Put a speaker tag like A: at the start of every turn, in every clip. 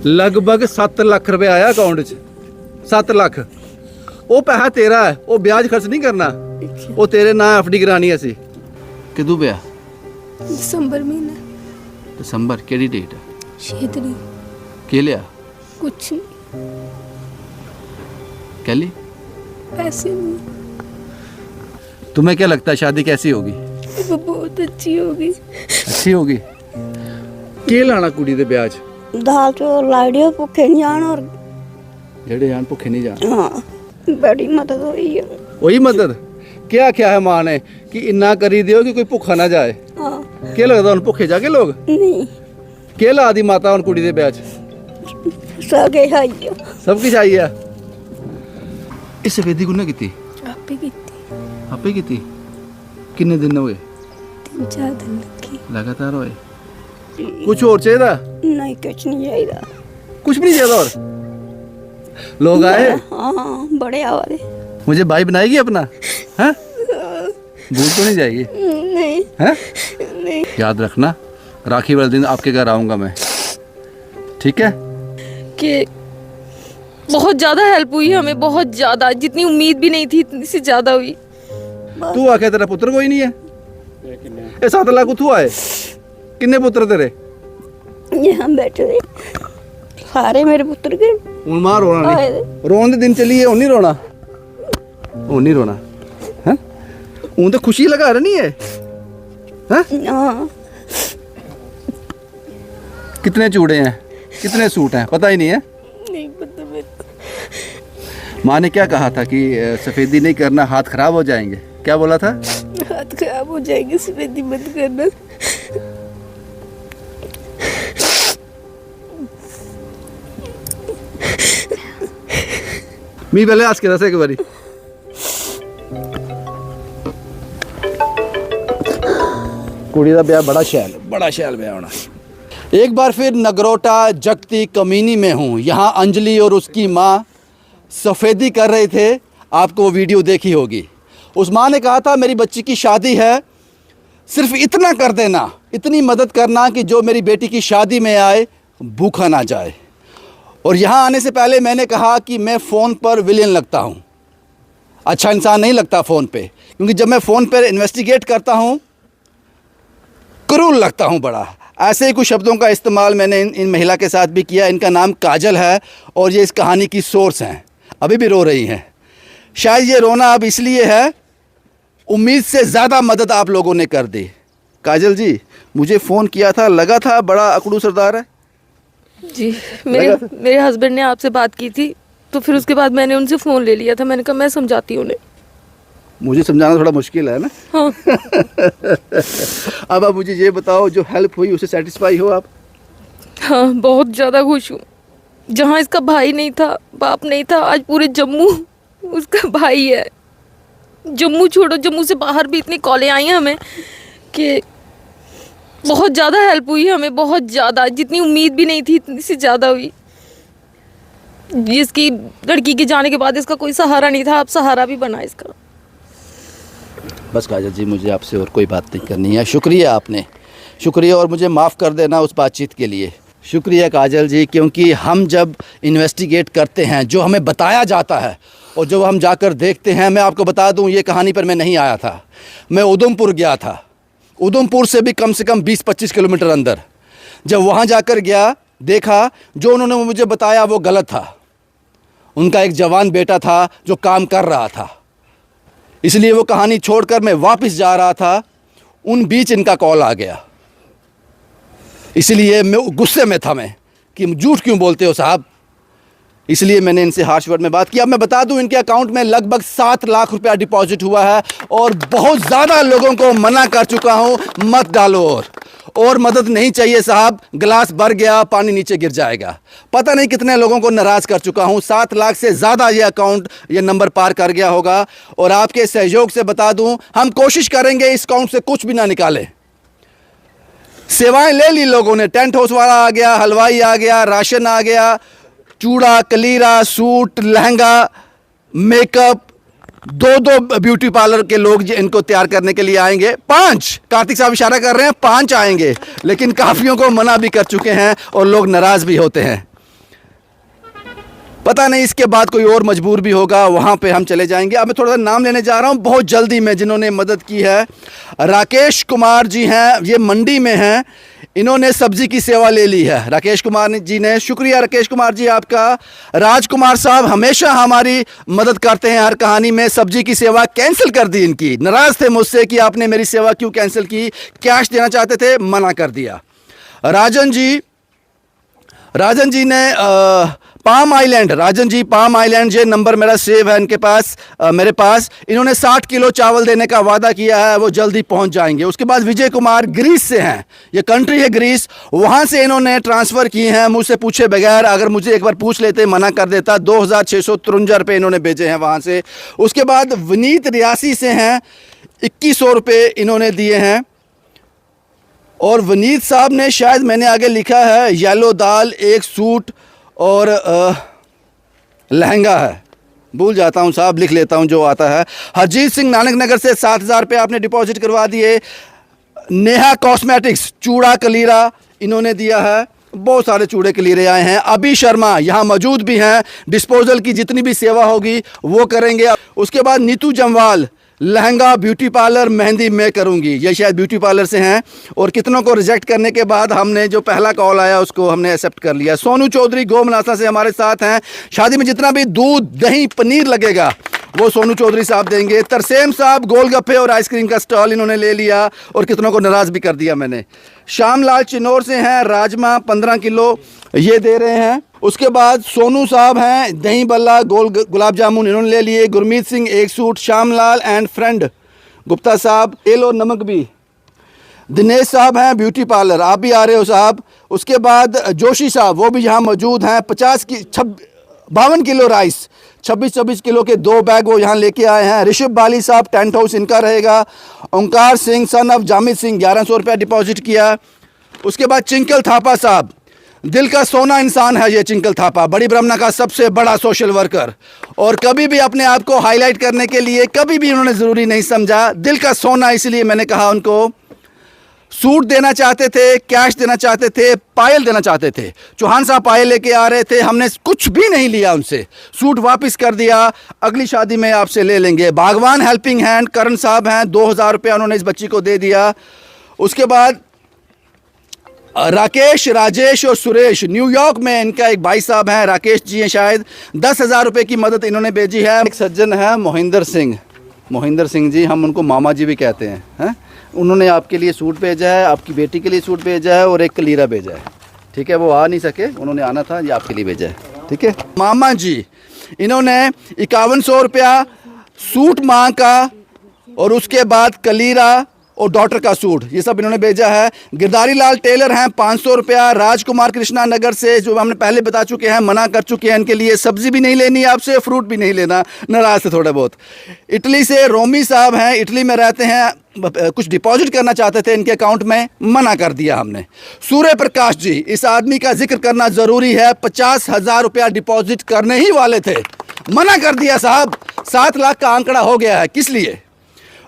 A: लगभग 7 लाख रुपए आया अकाउंट च। 7 लाख वो पैसा तेरा है, वो ब्याज खर्च नहीं करना, वो तेरे ना एफडी करानी है। असी किदू पिया
B: दिसंबर महीना
A: दिसंबर केड़ी डेट है
B: 6 तरीक
A: के लिया
B: कुछ नहीं,
A: कह ली।
B: पैसे नहीं।
A: तुम्हें क्या लगता है शादी कैसी होगी?
B: वो बहुत अच्छी होगी।
A: अच्छी होगी। के लाना कुड़ी दे ब्याज
C: दाल चौल लाड़ियो भुखे नहीं जान और
A: जेड़े जान भुखे नहीं जान।
C: हाँ बड़ी मदद हुई है।
A: वही मदद क्या क्या है मां ने कि इन्ना करी दियो कि कोई भुखा ना जाए।
C: हाँ
A: के लगदा उन भुखे जाके लोग
C: नहीं
A: के ला दी माता उन कुड़ी दे ब्याज
C: सगे खाइयो
A: सब कुछ आई है। इस सफेदी कुने कीती?
B: आपे की
A: आपे कीती। किन्ने दिन हुए?
B: 3-4 दिन लगे।
A: लगातार होए। कुछ और चाहिए?
C: नहीं कुछ नहीं चाहिए।
A: कुछ भी नहीं चाहिए और लोग आए।
C: हाँ बड़े आवारे
A: मुझे भाई बनाएगी अपना? हैं भूल तो नहीं जाएगी?
C: नहीं
A: हैं
C: नहीं
A: याद रखना राखी वाले दिन आपके घर आऊंगा मैं, ठीक है?
B: कि बहुत ज़्यादा हेल्प हुई हमें, बहुत ज़्यादा, जितनी उम्मीद भी नहीं थी इतनी से ज़्यादा हुई।
A: तू आखे तेरा पुत्र कोई नहीं है? ये 7 लाख तू आए किन्ने पुत्र तेरे?
C: यहाँ बैठे थे सारे मेरे पुत्र के
A: हूं मां रोना
C: आए
A: नहीं,
C: थे।
A: रोन दे दिन चलिए हूं नहीं रोना, हूं नहीं रोना हैं। हूं तो खुशी लगा रहा नहीं है हैं?
C: हाँ
A: कितने चूड़े हैं कितने सूट हैं पता ही नहीं है।
B: नहीं पता मेरे को।
A: माँ ने क्या कहा था कि सफेदी नहीं करना हाथ खराब हो जाएंगे, क्या बोला था?
B: हाथ खराब हो जाएंगे, सफेदी मत करना।
A: मी पहले आज के दस एक बारी कुड़ी दा ब्याह बड़ा शैल ब्याह होना। एक बार फिर नगरोटा जगती कमीनी में हूँ। यहाँ अंजलि और उसकी माँ सफ़ेदी कर रहे थे। आपको वो वीडियो देखी होगी। उस माँ ने कहा था मेरी बच्ची की शादी है, सिर्फ इतना कर देना, इतनी मदद करना कि जो मेरी बेटी की शादी में आए भूखा ना जाए। और यहाँ आने से पहले मैंने कहा कि मैं फ़ोन पर विलेन लगता हूँ, अच्छा इंसान नहीं लगता फ़ोन पे, क्योंकि जब मैं फ़ोन पर इन्वेस्टिगेट करता हूँ क्रूर लगता हूँ बड़ा। ऐसे ही कुछ शब्दों का इस्तेमाल मैंने इन महिला के साथ भी किया। इनका नाम काजल है और ये इस कहानी की सोर्स हैं, अभी भी रो रही हैं। शायद ये रोना अब इसलिए है, उम्मीद से ज़्यादा मदद आप लोगों ने कर दी। काजल जी मुझे फ़ोन किया था, लगा था बड़ा अकड़ू सरदार है
B: जी, मेरे हस्बैंड ने आपसे बात की थी, तो फिर उसके बाद मैंने उनसे फ़ोन ले लिया था। मैंने कहा मैं समझाती हूँ उन्हें।
A: मुझे समझाना थोड़ा मुश्किल है ना।
B: हाँ।
A: अब आप मुझे ये बताओ जो हेल्प हुई उससे सेटिस्फाई हो आप?
B: हाँ बहुत ज़्यादा खुश हूँ। जहाँ इसका भाई नहीं था, बाप नहीं था, आज पूरे जम्मू उसका भाई है। जम्मू छोड़ो, जम्मू से बाहर भी इतनी कॉलें आई हैं हमें कि बहुत ज़्यादा हेल्प हुई हमें, बहुत ज़्यादा, जितनी उम्मीद भी नहीं थी इतनी से ज़्यादा हुई। जिसकी लड़की के जाने के बाद इसका कोई सहारा नहीं था, अब सहारा भी बना इसका।
A: बस काजल जी मुझे आपसे और कोई बात नहीं करनी है। शुक्रिया आपने, शुक्रिया, और मुझे माफ़ कर देना उस बातचीत के लिए। शुक्रिया काजल जी, क्योंकि हम जब इन्वेस्टिगेट करते हैं, जो हमें बताया जाता है और जो हम जाकर देखते हैं, मैं आपको बता दूं ये कहानी पर मैं नहीं आया था, मैं उधमपुर गया था। उधमपुर से भी कम से कम 20-25 किलोमीटर अंदर। जब वहाँ जाकर गया, देखा जो उन्होंने मुझे बताया वो गलत था। उनका एक जवान बेटा था जो काम कर रहा था, इसलिए वो कहानी छोड़कर मैं वापस जा रहा था, उन बीच इनका कॉल आ गया। इसलिए मैं गुस्से में था मैं कि झूठ क्यों बोलते हो साहब, इसलिए मैंने इनसे हार्श वर्ड में बात की। अब मैं बता दूं इनके अकाउंट में लगभग 7 लाख रुपया डिपॉजिट हुआ है और बहुत ज़्यादा लोगों को मना कर चुका हूं मत डालो और मदद नहीं चाहिए साहब, गिलास भर गया पानी नीचे गिर जाएगा। पता नहीं कितने लोगों को नाराज़ कर चुका हूं। 7 लाख से ज़्यादा ये अकाउंट, ये नंबर पार कर गया होगा। और आपके सहयोग से बता दूं, हम कोशिश करेंगे इस अकाउंट से कुछ भी ना निकालें। सेवाएं ले ली लोगों ने, टेंट हाउस वाला आ गया, हलवाई आ गया, राशन आ गया, चूड़ा, कलीरा, suit, lehenga, makeup, 2 beauty parlour के लोग इनको तैयार करने के लिए आएंगे। 5, कार्तिक साहब इशारा कर रहे हैं 5 आएंगे, लेकिन काफियों को मना भी कर चुके हैं और लोग नाराज भी होते हैं। पता नहीं इसके बाद कोई और मजबूर भी होगा, वहाँ पे हम चले जाएंगे। अब मैं थोड़ा सा नाम लेने जा रहा हूँ बहुत जल्दी में, जिन्होंने मदद की है। राकेश कुमार जी हैं, ये मंडी में हैं, इन्होंने सब्जी की सेवा ले ली है राकेश कुमार जी ने। शुक्रिया राकेश कुमार जी आपका। राजकुमार साहब हमेशा हमारी मदद करते हैं हर कहानी में। सब्जी की सेवा कैंसिल कर दी इनकी, नाराज़ थे मुझसे कि आपने मेरी सेवा क्यों कैंसिल की, कैश देना चाहते थे, मना कर दिया। राजन जी ने palm island, Rajan ji palm island, ये नंबर मेरा सेव है इनके पास, मेरे पास। इन्होंने 60 किलो चावल देने का वादा किया है, वो जल्दी पहुंच जाएंगे। उसके बाद विजय कुमार ग्रीस से हैं, ये कंट्री है ग्रीस, वहां से इन्होंने ट्रांसफ़र किए हैं मुझसे पूछे बगैर। अगर मुझे एक बार पूछ लेते मना कर देता। 2653 रुपये इन्होंने भेजे हैं वहाँ से। उसके बाद विनीत रियासी से हैं, 2100 रुपये इन्होंने दिए हैं। और वनीत साहब ने, शायद मैंने आगे लिखा है येलो दाल, एक सूट और लहंगा है, भूल जाता हूँ साहब, लिख लेता हूँ जो आता है। हरजीत सिंह नानक नगर से 7000 रुपये आपने डिपॉजिट करवा दिए। नेहा कॉस्मेटिक्स, चूड़ा कलीरा इन्होंने दिया है, बहुत सारे चूड़े कलीरे आए हैं। अभी शर्मा यहाँ मौजूद भी हैं, डिस्पोजल की जितनी भी सेवा होगी वो करेंगे। उसके बाद नीतू जमवाल, लहंगा, ब्यूटी पार्लर, मेहंदी मैं करूंगी, ये शायद ब्यूटी पार्लर से हैं। और कितनों को रिजेक्ट करने के बाद हमने जो पहला कॉल आया उसको हमने एक्सेप्ट कर लिया। सोनू चौधरी गोमनासा से हमारे साथ हैं, शादी में जितना भी दूध, दही, पनीर लगेगा वो सोनू चौधरी साहब देंगे। तरसेम साहब गोलगप्पे और आइसक्रीम का स्टॉल इन्होंने ले लिया और कितनों को नाराज़ भी कर दिया मैंने। श्यामलाल चिन्नौर से हैं, राजमा 15 किलो ये दे रहे हैं। उसके बाद सोनू साहब हैं, दही बल्ला, गुलाब जामुन इन्होंने ले लिए। गुरमीत सिंह एक suit. Shyamlal and friend Gupta साहब तेल और नमक भी। दिनेश साहब हैं ब्यूटी पार्लर, आप भी आ रहे हो साहब। उसके बाद जोशी साहब, वो भी यहाँ मौजूद हैं, 52 किलो राइस, 26 किलो के 2 बैग वो यहाँ लेके आए हैं। ऋषभ बाली साहब, टेंट हाउस इनका रहेगा। ओंकार सिंह सन ऑफ जामिद सिंह, 1100 रुपया डिपॉजिट किया। उसके बाद चिंकल थापा साहब, दिल का सोना इंसान है ये चिंकल थापा, बड़ी ब्रह्मना का सबसे बड़ा सोशल वर्कर, और कभी भी अपने आप को हाईलाइट करने के लिए कभी भी उन्होंने ज़रूरी नहीं समझा। दिल का सोना, इसलिए मैंने कहा उनको। सूट देना चाहते थे, कैश देना चाहते थे, पायल देना चाहते थे। चौहान साहब पायल लेके आ रहे थे, हमने कुछ भी नहीं लिया उनसे, सूट वापस कर दिया, अगली शादी में आपसे ले लेंगे। बागवान हेल्पिंग हैंड करण साहब हैं, 2000 रुपया उन्होंने इस बच्ची को दे दिया। उसके बाद राकेश, राजेश और सुरेश, न्यूयॉर्क में इनका एक भाई साहब हैं, राकेश जी हैं शायद, 10,000 रुपये की मदद इन्होंने भेजी है। एक सज्जन है मोहिंदर सिंह जी, हम उनको मामा जी भी कहते हैं। उन्होंने आपके लिए सूट भेजा है, आपकी बेटी के लिए सूट भेजा है और एक कलीरा भेजा है। ठीक है, वो आ नहीं सके, उन्होंने आना था, ये आपके लिए भेजा है। ठीक है, मामा जी इन्होंने 5100 रुपया सूट माँ का और उसके बाद कलीरा और डॉटर का सूट, ये सब इन्होंने भेजा है। गिरधारी लाल टेलर हैं, 500 रुपया। राजकुमार कृष्णा नगर से, जो हमने पहले बता चुके हैं, मना कर चुके हैं इनके लिए, सब्जी भी नहीं लेनी आपसे, फ्रूट भी नहीं लेना, नाराज थे थोड़े बहुत। इटली से रोमी साहब हैं, इटली में रहते हैं, कुछ डिपॉजिट करना चाहते थे इनके अकाउंट में, मना कर दिया हमने। सूर्य प्रकाश जी, इस आदमी का जिक्र करना ज़रूरी है, 50,000 रुपया डिपॉजिट करने ही वाले थे, मना कर दिया साहब। 7 लाख का आंकड़ा हो गया है, किस लिए?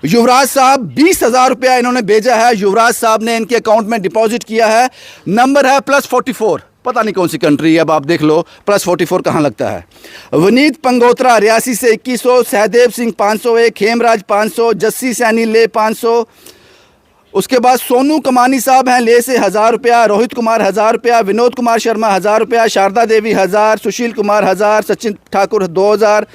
A: युवराज साहब, 20,000 रुपया इन्होंने भेजा है, युवराज साहब ने इनके अकाउंट में डिपॉजिट किया है। नंबर है +44, पता नहीं कौन सी कंट्री है, अब आप देख लो +44 कहाँ लगता है। वनीत पंगोत्रा रियासी से 2100, सहदेव सिंह 501, हेमराज 500, जस्सी सैनी ले 500। उसके बाद सोनू कमानी साहब हैं ले से 1000 रुपया, रोहित कुमार 1000 रुपया, विनोद कुमार शर्मा 1000 रुपया, शारदा देवी 1000, सुशील कुमार 1000, सचिन ठाकुर 2000,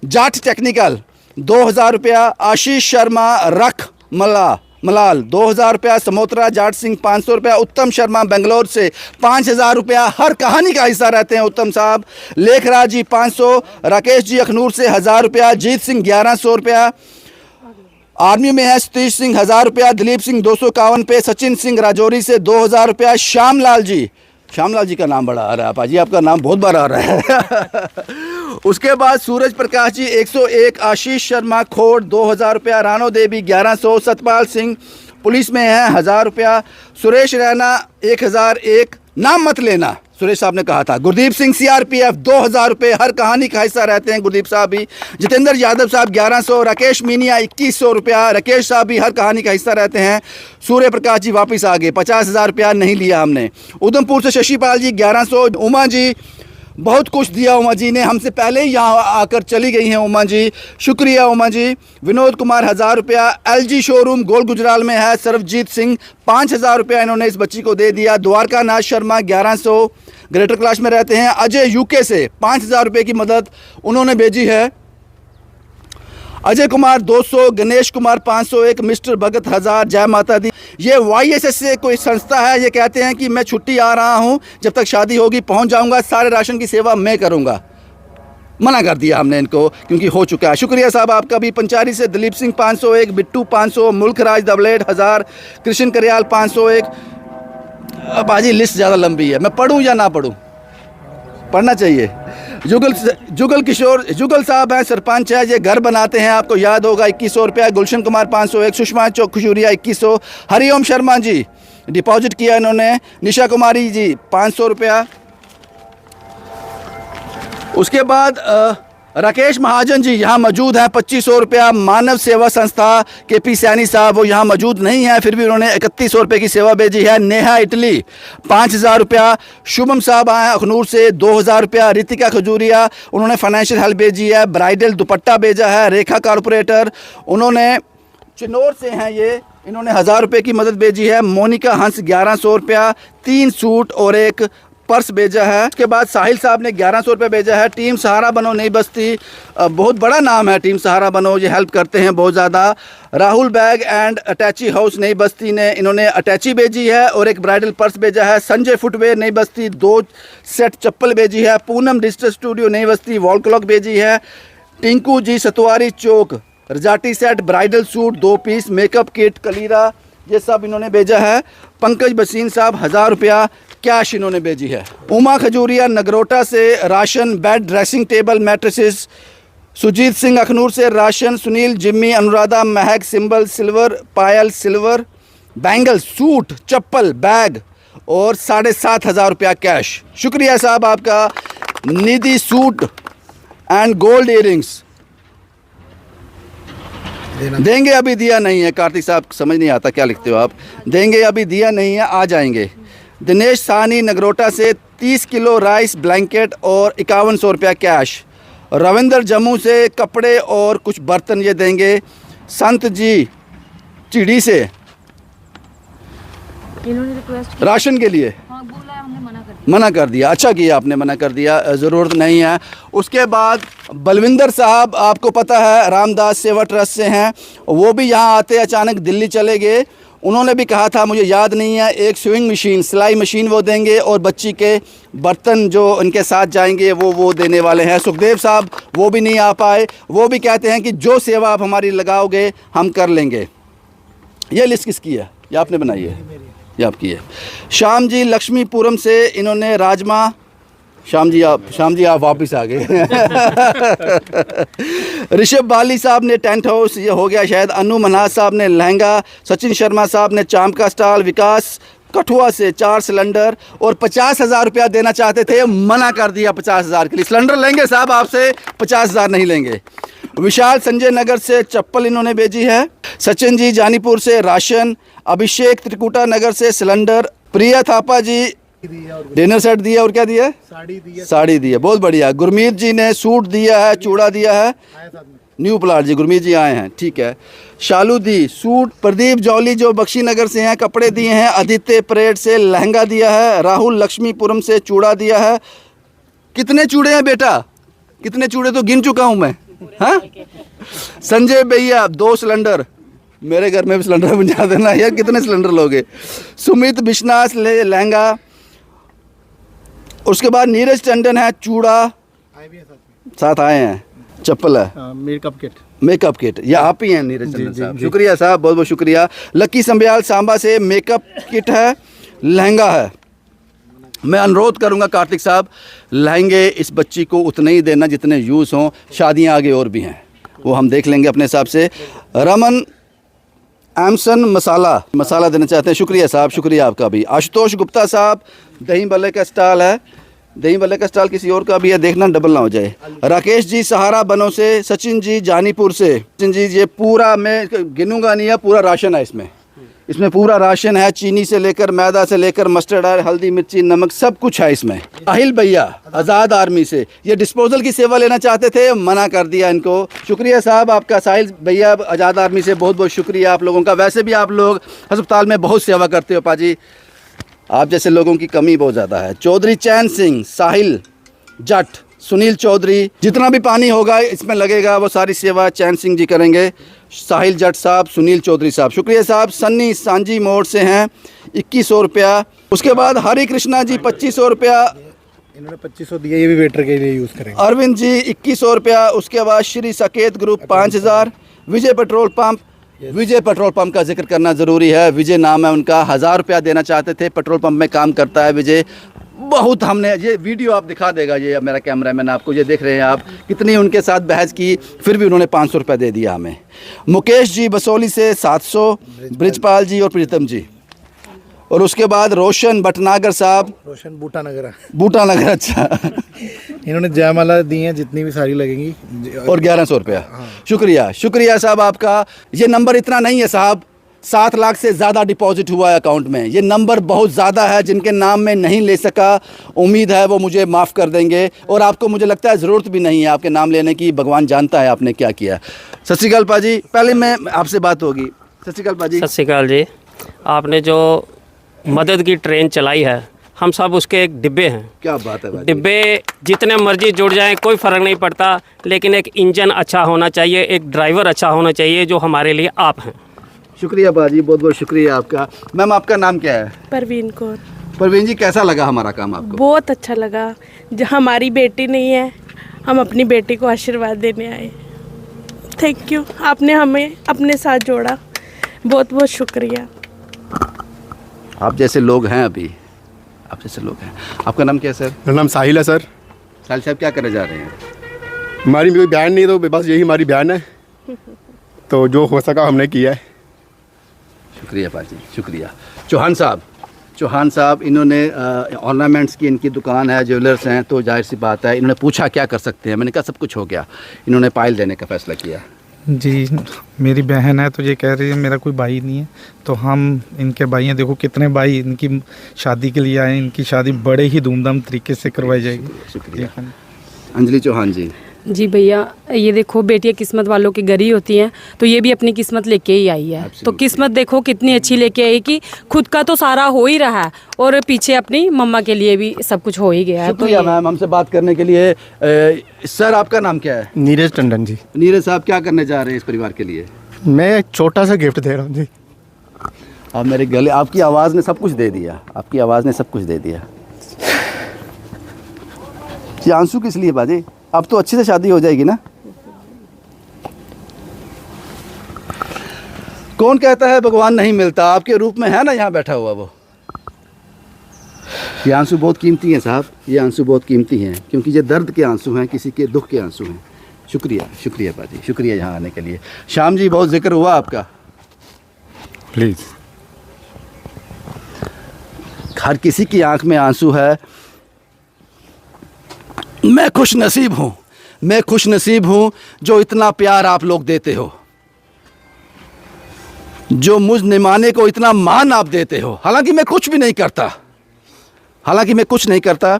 A: जाट टेक्निकल 2000 रुपया, आशीष शर्मा रख मलाल 2000 रुपया, समोत्रा जाट सिंह 500 रुपया, उत्तम शर्मा बेंगलोर से 5000 रुपया, हर कहानी का हिस्सा रहते हैं उत्तम साहब। लेखराज जी 500, राकेश जी अखनूर से 1000 रुपया, जीत सिंह 1100 रुपया, आर्मी में है सतीश सिंह 1000 रुपया, दिलीप सिंह 251 पे, सचिन सिंह राजौरी से 2000 रुपया, श्यामलाल जी का नाम बड़ा आ रहा है पाजी, आपका नाम बहुत बार आ रहा है। उसके बाद सूरज प्रकाश जी 101, आशीष शर्मा खोड़ 2000 रुपया, रानो देवी 1100, सतपाल सिंह पुलिस में है 1000 रुपया, सुरेश रैना 1001, नाम मत लेना सुरेश साहब ने कहा था। गुरदीप सिंह CRPF 2000 रुपये, हर कहानी का हिस्सा रहते हैं गुरदीप साहब भी। जितेंद्र यादव साहब 1100, राकेश मीनिया 2100 रुपया, राकेश साहब भी हर कहानी का हिस्सा रहते हैं। सूर्य प्रकाश जी वापस आ गए, 50,000 रुपया नहीं लिया हमने। उधमपुर से शशिपाल जी 1100, उमा जी बहुत कुछ दिया उमा जी ने, हमसे पहले ही यहाँ आकर चली गई हैं उमा जी, शुक्रिया उमा जी। विनोद कुमार 1000 रुपया, LG शोरूम गोल गुजराल में है, सरबजीत सिंह 5000 रुपया इन्होंने इस बच्ची को दे दिया। द्वारका नाथ शर्मा 1100 ग्रेटर क्लास में रहते हैं। अजय यूके से 5000 रुपये की मदद उन्होंने भेजी है। अजय कुमार 200, गणेश कुमार 501, मिस्टर भगत 1000, जय माता दी। ये YSS से कोई संस्था है, ये कहते हैं कि मैं छुट्टी आ रहा हूँ, जब तक शादी होगी पहुँच जाऊँगा, सारे राशन की सेवा मैं करूँगा। मना कर दिया हमने इनको क्योंकि हो चुका है। शुक्रिया साहब आपका भी। पंचारी से दिलीप सिंह 501, बिट्टू 500, मुल्क राज दबलेट 1000, कृष्ण करियाल 501। अब बाजी लिस्ट ज़्यादा लंबी है, मैं पढ़ूँ या ना पढ़ूँ? पढ़ना चाहिए। जुगल किशोर, जुगल साहब हैं, सरपंच है, ये घर बनाते हैं, आपको याद होगा, 2100 रुपया। गुलशन कुमार 501, सुषमा चौक खुशूरिया 2100। हरिओम शर्मा जी डिपॉजिट किया इन्होंने। निशा कुमारी जी 500 रुपया। उसके बाद राकेश महाजन जी यहाँ मौजूद हैं, 2500 रुपया। मानव सेवा संस्था KP सैनी साहब वो यहाँ मौजूद नहीं है, फिर भी उन्होंने 3100 रुपये की सेवा भेजी है। नेहा इटली 5000 रुपया। शुभम साहब आए अखनूर से 2000 रुपया। रितिका खजूरिया उन्होंने फाइनेंशियल हेल्प भेजी है। ब्राइडल दुपट्टा भेजा है। रेखा कारपोरेटर उन्होंने चिन्नौर से हैं, ये इन्होंने 1000 रुपये की मदद भेजी है। मोनिका हंस 1100 रुपया। 3 सूट और एक पर्स भेजा है। उसके बाद साहिल साहब ने 1100 रुपये भेजा है। टीम सहारा बनो नई बस्ती, बहुत बड़ा नाम है टीम सहारा बनो, ये हेल्प करते हैं बहुत ज़्यादा। Rahul bag and attache house नई बस्ती ने इन्होंने अटैची भेजी है और एक ब्राइडल पर्स भेजा है। संजय फुटवेयर नई बस्ती 2 सेट चप्पल भेजी है। पूनम डिजिटल स्टूडियो नई बस्ती वॉल क्लॉक भेजी है। टिंकू जी सतवारी चौक रजाटी set, bridal suit 2 piece, makeup kit, कलीरा, ये सब इन्होंने भेजा है। पंकज बसीन साहब 1000 रुपया कैश इन्होंने भेजी है। उमा खजूरिया नगरोटा से ration, bed, dressing table, mattresses. Sujeet Singh Akhnoor से राशन। सुनील, जिम्मी, अनुराधा, महक, सिंबल, सिल्वर, पायल, सिल्वर, बैंगल, सूट, चप्पल, बैग और 7500 रुपया कैश। शुक्रिया साहब आपका। Nidhi suit and gold earrings देंगे, अभी दिया नहीं है। कार्तिक साहब समझ नहीं आता क्या लिखते हो आप। देंगे, अभी दिया नहीं है, आ जाएंगे। दिनेश सानी नगरोटा से 30 किलो राइस, ब्लैंकेट और 5100 रुपया कैश। रविंदर जम्मू से कपड़े और कुछ बर्तन ये देंगे। संत जी चिड़ी से
B: इन्होंने रिक्वेस्ट
A: राशन के लिए
B: बोला है, हमने
A: मना कर दिया। अच्छा किया आपने, मना कर दिया, ज़रूरत नहीं है। उसके बाद बलविंदर साहब, आपको पता है रामदास सेवा ट्रस्ट से हैं, वो भी यहाँ आते अचानक दिल्ली चले गए। उन्होंने भी कहा था, मुझे याद नहीं है, एक स्विंग मशीन, सिलाई मशीन वो देंगे और बच्ची के बर्तन जो उनके साथ जाएंगे वो देने वाले हैं। सुखदेव साहब वो भी नहीं आ पाए, वो भी कहते हैं कि जो सेवा आप हमारी लगाओगे हम कर लेंगे। ये लिस्ट किसकी है? ये आपने बनाई है? ये आपकी है। श्याम जी लक्ष्मीपुरम से इन्होंने राजमा, श्याम जी आप वापस आ गए। ऋषभ बाली साहब ने टेंट हाउस, ये हो गया शायद। अनु मन्हास साहब ने लहंगा। सचिन शर्मा साहब ने चाम का स्टॉल। विकास कठुआ से 4 सिलेंडर और 50,000 रुपया देना चाहते थे, मना कर दिया। 50,000 के लिए सिलेंडर लेंगे साहब आपसे, 50,000 नहीं लेंगे। विशाल संजय नगर से चप्पल इन्होंने भेजी है। सचिन जी जानीपुर से राशन। अभिषेक त्रिकुटा नगर से सिलेंडर। प्रिया थापा जी डिनर सेट दिया और क्या दिया? साड़ी दी है, बहुत बढ़िया। गुरमीत जी ने सूट दिया है, चूड़ा दिया है। न्यू प्लाट जी, गुरमीत जी आए हैं, ठीक है। शालू दी सूट। प्रदीप जौली जो बख्शी नगर से हैं, कपड़े दिए हैं। आदित्य परेड से लहंगा दिया है। राहुल लक्ष्मीपुरम से चूड़ा दिया है। कितने चूड़े हैं बेटा? कितने चूड़े तो गिन चुका हूँ मैं, हाँ। संजय भैया 2 सिलेंडर, मेरे घर में भी सिलेंडर पहुँचा देना यार, कितने सिलेंडर लोगे? सुमित बिश्नास ले लहंगा। उसके बाद नीरज टंडन है, चूड़ा साथ आए हैं, चप्पल है, मेकअप किट, ये आप ही हैं नीरज टंडन साहब? शुक्रिया साहब, बहुत बहुत शुक्रिया। लकी संबियाल सांबा से मेकअप किट है, लहंगा है। मैं अनुरोध करूंगा कार्तिक साहब, लहंगे इस बच्ची को उतने ही देना जितने यूज़ हों, शादियां आगे और भी हैं, वो हम देख लेंगे अपने हिसाब से। रमन एमसन मसाला देना चाहते हैं, शुक्रिया साहब, शुक्रिया आपका भी। आशुतोष गुप्ता साहब दही भल्ले का स्टॉल है, दही भल्ले का स्टॉल किसी और का भी है, देखना डबल ना हो जाए। राकेश जी सहारा बनो से। सचिन जी जानीपुर से। सचिन जी ये पूरा मैं गिनूंगा नहीं है, पूरा राशन है इसमें, इसमें पूरा राशन है, चीनी से लेकर मैदा से लेकर मस्टर्ड ऑयल, हल्दी, मिर्ची, नमक, सब कुछ है इसमें। साहिल भैया आज़ाद आर्मी से ये डिस्पोजल की सेवा लेना चाहते थे, मना कर दिया इनको। शुक्रिया साहब आपका, साहिल भैया आज़ाद आर्मी से बहुत बहुत शुक्रिया आप लोगों का। वैसे भी आप लोग अस्पताल में बहुत सेवा करते हो पाजी, आप जैसे लोगों की कमी बहुत ज़्यादा है। चौधरी चैन सिंह, साहिल जट, सुनील चौधरी, जितना भी पानी होगा इसमें लगेगा वो सारी सेवा चैन सिंह जी करेंगे। साहिल जट साहब, सुनील चौधरी साहब, शुक्रिया साहब। सन्नी सांझी मोड़ से हैं, 2100 रुपया। उसके बाद हरि कृष्णा जी 2500 रुपया,
D: इन्होंने 2500 दिया, ये भी वेटर के लिए यूज़ करेंगे।
A: अरविंद जी 2100 रुपया। उसके बाद श्री सकेत ग्रुप 5000। विजय पेट्रोल पंप, विजय पेट्रोल पंप का जिक्र करना ज़रूरी है, विजय नाम है उनका, 1000 रुपया देना चाहते थे। पेट्रोल पंप में काम करता है विजय। बहुत हमने ये वीडियो आप दिखा देगा, ये मेरा कैमरामैन आपको, ये देख रहे हैं आप, कितनी उनके साथ बहस की, फिर भी उन्होंने 500 रुपया दे दिया हमें। मुकेश जी बसोली से 700, ब्रिजपाल जी और प्रीतम जी। और उसके बाद रोशन भटनागर साहब,
D: रोशन बूटानगर,
A: बूटानगर, अच्छा
D: इन्होंने जयमाला दी हैं जितनी भी सारी लगेंगी,
A: और 1100 रुपया। शुक्रिया, शुक्रिया साहब आपका। ये नंबर इतना नहीं है साहब, 7 लाख से ज़्यादा डिपॉजिट हुआ है अकाउंट में। ये नंबर बहुत ज़्यादा है, जिनके नाम में नहीं ले सका, उम्मीद है वो मुझे माफ़ कर देंगे। और आपको मुझे लगता है ज़रूरत भी नहीं है आपके नाम लेने की, भगवान जानता है आपने क्या किया। सत श्री अकाल पाजी, पहले मैं आपसे बात होगी। सत श्री अकाल पाजी।
E: सत श्री अकाल जी। आपने जो मदद की ट्रेन चलाई है, हम सब उसके एक डिब्बे हैं।
A: क्या बात है भाई।
E: डिब्बे जितने मर्जी जुड़ जाएं कोई फ़र्क नहीं पड़ता, लेकिन एक इंजन अच्छा होना चाहिए, एक ड्राइवर अच्छा होना चाहिए, जो हमारे लिए आप हैं।
A: शुक्रिया बाजी, बहुत बहुत शुक्रिया आपका। मैम आपका नाम क्या है?
F: परवीन कौर।
A: परवीन जी, कैसा लगा हमारा काम आपको?
F: बहुत अच्छा लगा। जो हमारी बेटी नहीं है, हम अपनी बेटी को आशीर्वाद देने आए। थैंक यू, आपने हमें अपने साथ जोड़ा, बहुत बहुत शुक्रिया।
A: आप जैसे लोग हैं, अभी आप जैसे लोग हैं। आपका नाम क्या है सर?
G: मेरा नाम साहिल है सर।
A: साहिल साहब क्या करने जा रहे हैं?
G: हमारी कोई बयान नहीं, तो बस यही हमारी बयान है, तो जो हो सका हमने किया है।
A: शुक्रिया पाजी, शुक्रिया। चौहान साहब, चौहान साहब, इन्होंने ऑर्नामेंट्स की इनकी दुकान है, ज्वेलर्स हैं, तो जाहिर सी बात है, इन्होंने पूछा क्या कर सकते हैं, मैंने कहा सब कुछ हो गया। इन्होंने पायल देने का फैसला किया।
H: जी, मेरी बहन है तो ये कह रही है मेरा कोई भाई नहीं है, तो हम इनके भाई हैं। देखो कितने भाई इनकी शादी के लिए आए, इनकी शादी बड़े ही धूमधाम तरीके से करवाई जाएगी।
A: शुक्रिया। अंजलि चौहान जी।
I: जी भैया, ये देखो बेटियां किस्मत वालों की गरी होती हैं, तो ये भी अपनी किस्मत लेके ही आई है। तो किस्मत देखो कितनी अच्छी लेके आई कि खुद का तो सारा हो ही रहा है और पीछे अपनी मम्मा के लिए भी सब कुछ हो ही गया है।
A: शुक्रिया मैम हमसे बात करने के लिए। सर आपका नाम क्या है?
G: नीरज टंडन जी।
A: नीरज साहब, क्या करने जा रहे हैं इस परिवार के लिए?
G: मैं एक छोटा सा गिफ्ट दे रहा हूँ जी।
A: आप मेरे गले, आपकी आवाज़ ने सब कुछ दे दिया, आपकी आवाज़ ने सब कुछ दे दिया। ये आंसू किस लिए बाजी? अब तो अच्छे से शादी हो जाएगी ना। कौन कहता है भगवान नहीं मिलता? आपके रूप में है ना यहाँ बैठा हुआ वो। ये आंसू बहुत कीमती हैं साहब, ये आंसू बहुत कीमती हैं, क्योंकि ये दर्द के आंसू हैं, किसी के दुख के आंसू हैं। शुक्रिया, शुक्रिया बाजी, शुक्रिया यहाँ आने के लिए। श्याम जी, बहुत जिक्र हुआ आपका,
G: प्लीज़।
A: हर किसी की आंख में आंसू है। मैं खुश नसीब हूँ, मैं खुश नसीब हूँ जो इतना प्यार आप लोग देते हो, जो मुझ निमाने को इतना मान आप देते हो। हालांकि मैं कुछ भी नहीं करता, हालांकि मैं कुछ नहीं करता।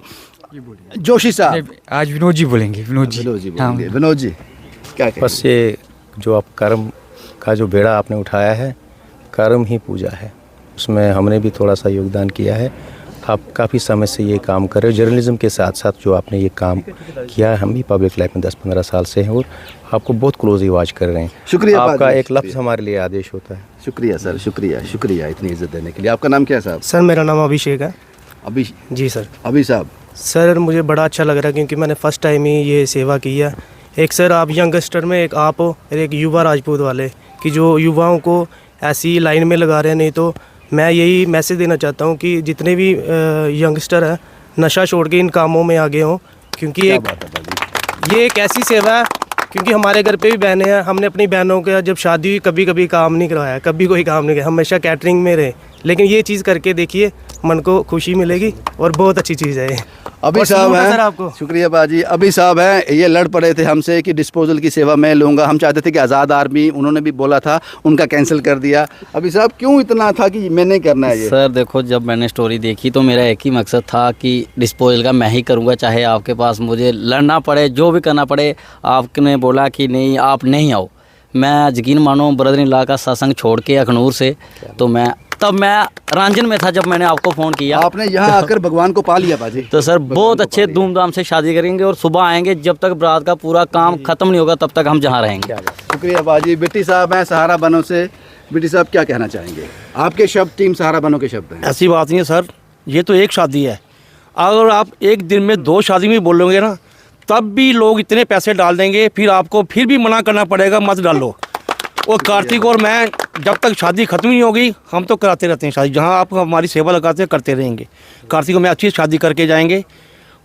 A: जोशी साहब।
J: आज विनोद जी बोलेंगे। विनोद जी
A: बोलेंगे। विनोद जी क्या कहेंगे?
K: बस ये जो आप कर्म का जो बेड़ा आपने उठाया है, कर्म ही पूजा है, उसमें हमने भी थोड़ा सा योगदान किया है। आप काफ़ी समय से ये काम कर रहे हो, जर्नलिज्म के साथ साथ जो आपने ये काम किया है। हम भी पब्लिक लाइफ में 10-15 साल से हैं और आपको बहुत क्लोजली वॉच कर रहे हैं।
A: शुक्रिया।
K: आपका एक लफ्ज़ हमारे लिए आदेश होता है।
A: शुक्रिया सर, शुक्रिया, शुक्रिया इतनी इज्जत देने के लिए। आपका नाम क्या है साहब?
D: सर मेरा नाम अभिषेक है।
A: अभी
D: जी सर।
A: अभी साहब,
D: सर मुझे बड़ा अच्छा लग रहा है क्योंकि मैंने फ़र्स्ट टाइम ही ये सेवा की है। एक सर आप यंगस्टर में एक आप हो, एक युवा राजपूत वाले कि जो युवाओं को ऐसी लाइन में लगा रहे हैं। नहीं तो मैं यही मैसेज देना चाहता हूँ कि जितने भी यंगस्टर हैं नशा छोड़ के इन कामों में आगे हों, क्योंकि ये एक ऐसी सेवा है। क्योंकि हमारे घर पे भी बहनें हैं, हमने अपनी बहनों के जब शादी हुई कभी कभी काम नहीं करवाया, कभी कोई काम नहीं किया, हमेशा कैटरिंग में रहे। लेकिन ये चीज़ करके देखिए, मन को खुशी मिलेगी और बहुत अच्छी चीज़ है ये।
A: अभी
D: और
A: साहब
D: सलूट है
A: हैं,
D: सर आपको।
A: शुक्रिया बाजी। अभी साहब हैं, ये लड़ पड़े थे हमसे कि डिस्पोजल की सेवा मैं लूँगा। हम चाहते थे कि आज़ाद आर्मी, उन्होंने भी बोला था, उनका कैंसिल कर दिया। अभी साहब क्यों इतना था कि मैंने करना है ये?
L: सर देखो, जब मैंने स्टोरी देखी तो मेरा एक ही मकसद था कि डिस्पोजल का मैं ही करूँगा, चाहे आपके पास मुझे लड़ना पड़े, जो भी करना पड़े। आपने बोला कि नहीं, आप नहीं आओ। मैं यकीन मानो ब्रदर-इन-लॉ का सत्संग छोड़ के अखनूर से, तो मैं रंजन में था जब मैंने आपको फ़ोन किया।
A: आपने यहाँ आकर भगवान को पा लिया बाजी।
L: तो सर बहुत अच्छे धूमधाम से शादी करेंगे और सुबह आएंगे। जब तक बारात का पूरा काम ख़त्म नहीं होगा तब तक हम जहाँ रहेंगे।
A: शुक्रिया बाजी। बिट्टी साहब हैं सहारा बनो से। बिट्टी साहब क्या कहना चाहेंगे? आपके शब्द टीम सहारा बनो के शब्द हैं।
M: ऐसी बात नहीं है सर, ये तो एक शादी है। अगर आप एक दिन में 2 शादी में बोलोगे ना, तब भी लोग इतने पैसे डाल देंगे, फिर आपको फिर भी मना करना पड़ेगा, मत डालो। और कार्तिक और मैं जब तक शादी ख़त्म नहीं होगी, हम तो कराते रहते हैं शादी। जहाँ आप हमारी सेवा लगाते हैं, करते रहेंगे। कार्तिक को मैं अच्छी शादी करके जाएंगे।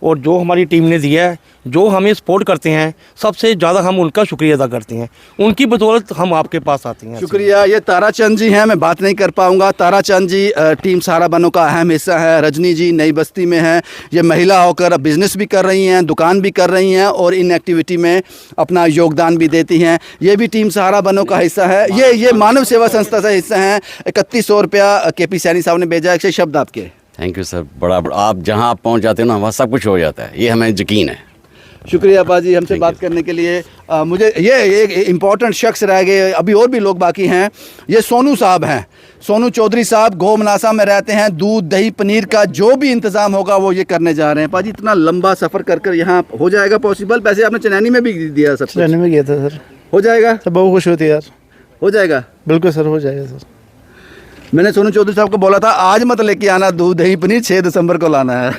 M: और जो हमारी टीम ने दिया है, जो हमें सपोर्ट करते हैं, सबसे ज़्यादा हम उनका शुक्रिया अदा करते हैं। उनकी बदौलत हम आपके पास आते हैं।
A: शुक्रिया। ये ताराचंद जी हैं, मैं बात नहीं कर पाऊंगा। ताराचंद जी टीम सहारा बनो का अहम हिस्सा है। रजनी जी नई बस्ती में हैं, ये महिला होकर बिजनेस भी कर रही हैं, दुकान भी कर रही हैं और इन एक्टिविटी में अपना योगदान भी देती हैं। ये भी टीम सहारा बनो का हिस्सा है। ये मानव सेवा संस्था से हिस्सा हैं। 3100 रुपया KP सैनी साहब ने भेजा। एक शब्द आपके।
N: Thank you sir. बड़ा आप जहां आप पहुंच जाते हो ना, वहाँ सब कुछ हो जाता है, ये हमें यकीन है।
A: शुक्रिया बाजी हमसे बात करने के लिए। मुझे ये एक इम्पॉर्टेंट शख्स रह गए, अभी और भी लोग बाकी हैं। ये सोनू साहब हैं, सोनू चौधरी साहब घो मनासा में रहते हैं। दूध दही पनीर का जो भी इंतज़ाम होगा वो ये करने जा रहे हैं। पाजी इतना लंबा सफ़र कर कर यहाँ हो जाएगा पॉसिबल? पैसे आपने चनैनी में भी दिया? सब
D: चनैनी में गया था सर।
A: हो जाएगा?
D: सब बहुत खुश होती है यार।
A: हो जाएगा?
D: बिल्कुल सर, हो जाएगा सर।
A: मैंने सोनू चौधरी साहब को बोला था आज मत लेके आना दूध दही पनीर, 6 दिसंबर को लाना है।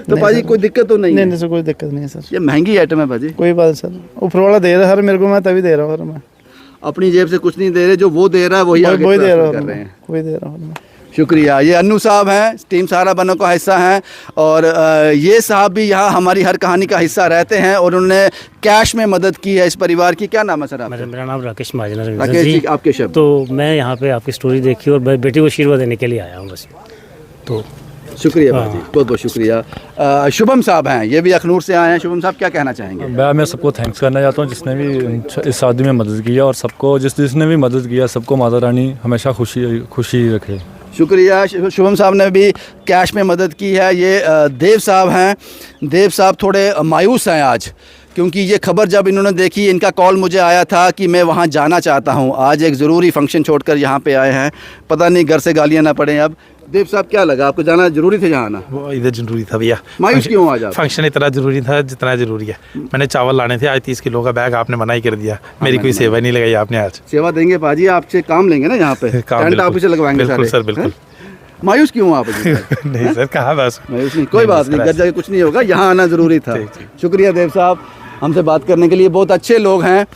A: तो पाजी कोई दिक्कत तो नहीं है?
D: नहीं सर, कोई दिक्कत नहीं है सर।
A: ये महंगी आइटम है पाजी।
D: कोई बात सर, ऊपर वाला दे रहा है हर मेरे को, मैं तभी दे रहा हूँ सर। मैं
A: अपनी जेब से कुछ नहीं दे रहे, जो वो दे रहा है वही आगे
D: दे रहा
A: कर रहे हैं।
D: कोई दे रहा हूँ।
A: शुक्रिया। ये अन्नू साहब हैं, टीम सहारा बनो का हिस्सा हैं। और ये साहब भी यहाँ हमारी हर कहानी का हिस्सा रहते हैं और उन्होंने कैश में मदद की है इस परिवार की। क्या नाम है सर आपका?
O: मेरा नाम राकेश महाजन है।
A: राकेश जी, आपके शब्द।
O: तो मैं यहाँ पे आपकी स्टोरी देखी और बेटी को आशीर्वाद देने के लिए आया हूँ बस। तो
A: शुक्रिया बाजी, बहुत बहुत शुक्रिया। शुभम साहब हैं, ये भी अखनूर से आए हैं। शुभम साहब क्या कहना चाहेंगे?
P: मैं सबको थैंक्स करना चाहता हूँ जिसने भी इस शादी में मदद की है, और सबको जिसने भी मदद किया सबको माता रानी हमेशा खुशी रखे।
A: शुक्रिया। शुभम साहब ने भी कैश में मदद की है। ये देव साहब हैं। देव साहब थोड़े मायूस हैं आज, क्योंकि ये खबर जब इन्होंने देखी, इनका कॉल मुझे आया था कि मैं वहाँ जाना चाहता हूँ। आज एक ज़रूरी फंक्शन छोड़कर यहाँ पे आए हैं, पता नहीं घर से गालियाँ ना पड़ें। अब देव साहब क्या लगा आपको, जाना जरूरी थे जहाँ आना?
H: वो इधर जरूरी था भैया।
A: मायूस क्यों आज आप?
H: फंक्शन इतना जरूरी था जितना जरूरी है। मैंने चावल लाने थे आज 30 किलो का बैग, आपने मना ही कर दिया। मेरी कोई सेवा नहीं लगाई आपने आज।
A: सेवा देंगे पाजी, आपसे काम लेंगे ना यहाँ पे, टेंट ऑफिस लगवाएंगे।
H: बिल्कुल सर, बिल्कुल।
A: मायूस क्यों आप?
H: नहीं सर, कहाँ बस
A: मायूस नहीं, कोई बात नहीं, घर जाके कुछ नहीं होगा, यहाँ आना ज़रूरी था। शुक्रिया देव साहब हमसे बात करने के लिए, बहुत अच्छे लोग हैं।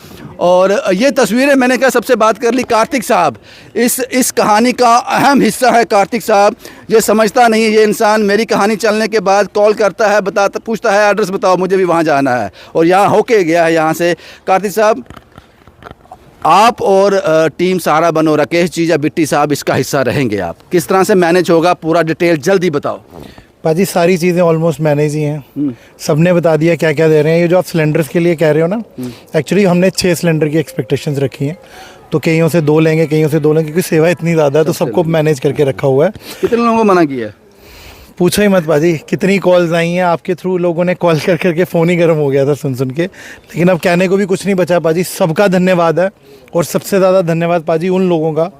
A: और ये तस्वीरें मैंने कहा सबसे बात कर ली। कार्तिक साहब इस कहानी का अहम हिस्सा है। कार्तिक साहब ये समझता नहीं है, ये इंसान मेरी कहानी चलने के बाद कॉल करता है, पूछता है एड्रेस बताओ, मुझे भी वहाँ जाना है, और यहाँ होके गया है यहाँ से। कार्तिक साहब आप और टीम सहारा बनो, राकेश जी या बिट्टी साहब इसका हिस्सा रहेंगे, आप किस तरह से मैनेज होगा पूरा डिटेल जल्दी बताओ।
D: पाजी सारी चीज़ें ऑलमोस्ट मैनेज ही हैं, सबने बता दिया क्या क्या दे रहे हैं। ये जो आप सिलेंडर्स के लिए कह रहे हो ना, एक्चुअली हमने 6 सिलेंडर की एक्सपेक्टेशंस रखी हैं, तो कईयों से 2 लेंगे, कईयों से 2 लेंगे, क्योंकि सेवा इतनी ज़्यादा है तो सबको मैनेज करके रखा हुआ है।
A: कितने लोगों को मना किया?
D: पूछो ही मत बाजी, कितनी कॉल्स आई हैं आपके थ्रू, लोगों ने कॉल कर करके फ़ोन ही गर्म हो गया था सुन के। लेकिन अब कहने को भी कुछ नहीं बचा पाजी, सबका धन्यवाद है। और सबसे ज़्यादा धन्यवाद पाजी उन लोगों का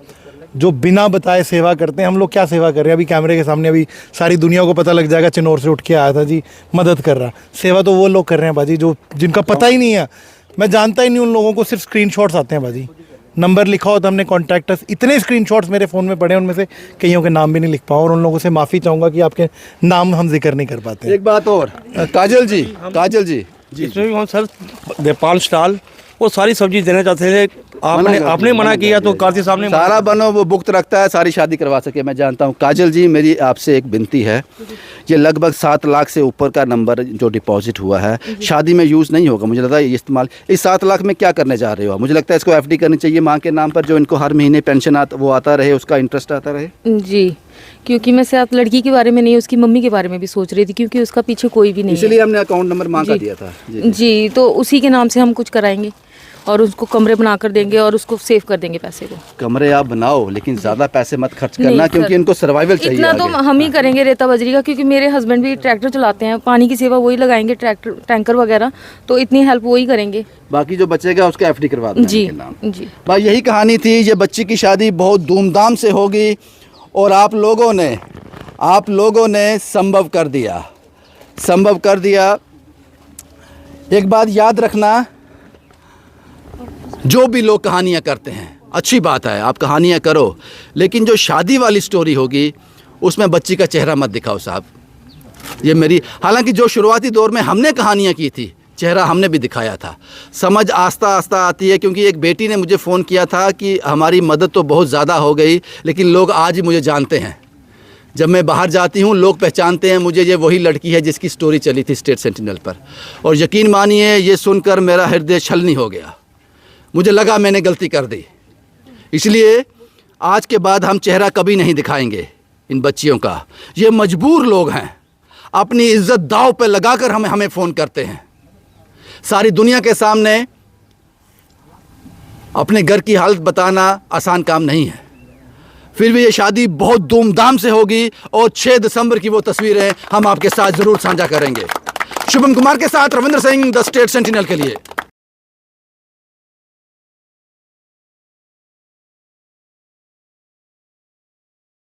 D: जो बिना बताए सेवा करते हैं। हम लोग क्या सेवा कर रहे हैं, अभी कैमरे के सामने अभी सारी दुनिया को पता लग जाएगा चिन्नौर से उठ के आया था जी मदद कर रहा। सेवा तो वो लोग कर रहे हैं बाजी जो जिनका पता ही नहीं है। मैं जानता ही नहीं उन लोगों को, सिर्फ स्क्रीनशॉट्स आते हैं बाजी, नंबर लिखा होता हमने कॉन्टैक्टर्स, इतने स्क्रीनशॉट्स मेरे फ़ोन में पड़े हैं, उनमें से कईयों के नाम भी नहीं लिख पाऊँ, और उन लोगों से माफ़ी चाहूँगा कि आपके नाम हम जिक्र नहीं कर पाते।
A: एक बात और, काजल जी
M: इसमें भी हम सर 5 स्टॉल वो सारी सब्जी देना चाहते थे। आपने मना किया तो काजी साहब ने
A: सारा बनो वो बुक्त रखता है सारी शादी करवा सके, मैं जानता हूँ। काजल जी, मेरी आपसे एक विनती है, ये लगभग 7 लाख से ऊपर का नंबर जो डिपॉजिट हुआ है शादी में यूज़ नहीं होगा, मुझे लगता है ये इस्तेमाल। इस 7 लाख में क्या करने जा रहे हो? मुझे लगता है इसको FD करनी चाहिए माँ के नाम पर, जो इनको हर महीने पेंशन आता रहे, उसका इंटरेस्ट आता रहे।
B: जी, क्योंकि मैं सिर्फ लड़की के बारे में नहीं, उसकी मम्मी के बारे में भी सोच रही थी, क्योंकि उसका पीछे कोई भी नहीं है,
A: इसलिए हमने अकाउंट नंबर माँ का दिया था।
B: जी, तो उसी के नाम से हम कुछ कराएंगे और उसको कमरे बना कर देंगे और उसको सेव कर देंगे पैसे को।
A: कमरे आप बनाओ, लेकिन ज़्यादा पैसे मत खर्च करना, क्योंकि इनको सर्वाइवल चाहिए।
B: इतना तो हम ही करेंगे रेता बजरी का, क्योंकि मेरे हस्बैंड भी ट्रैक्टर चलाते हैं, पानी की सेवा वही लगाएंगे, ट्रैक्टर टैंकर वगैरह, तो इतनी हेल्प वही करेंगे।
A: बाकी जो बचेगा उसका FD करवा देंगे
B: जी
A: इनके नाम।
B: जी,
A: भाई यही कहानी थी। ये बच्ची की शादी बहुत धूमधाम से होगी और आप लोगों ने संभव कर दिया। एक बात याद रखना, जो भी लोग कहानियाँ करते हैं, अच्छी बात है, आप कहानियाँ करो, लेकिन जो शादी वाली स्टोरी होगी उसमें बच्ची का चेहरा मत दिखाओ साहब। ये मेरी, हालांकि जो शुरुआती दौर में हमने कहानियाँ की थी, चेहरा हमने भी दिखाया था। समझ आस्ता आस्ता आती है, क्योंकि एक बेटी ने मुझे फ़ोन किया था कि हमारी मदद तो बहुत ज़्यादा हो गई, लेकिन लोग आज ही मुझे जानते हैं। जब मैं बाहर जाती हूँ लोग पहचानते हैं मुझे, ये वही लड़की है जिसकी स्टोरी चली थी स्टेट सेंटिनल पर। और यकीन मानिए, ये सुनकर मेरा हृदय छलनी हो गया। मुझे लगा मैंने गलती कर दी, इसलिए आज के बाद हम चेहरा कभी नहीं दिखाएंगे इन बच्चियों का। ये मजबूर लोग हैं, अपनी इज्जत दांव पे लगाकर हमें फ़ोन करते हैं। सारी दुनिया के सामने अपने घर की हालत बताना आसान काम नहीं है। फिर भी ये शादी बहुत धूमधाम से होगी और 6 दिसंबर की वो तस्वीरें हम आपके साथ ज़रूर साझा करेंगे। शुभम कुमार के साथ Ravindra Singh, the state sentinel के लिए।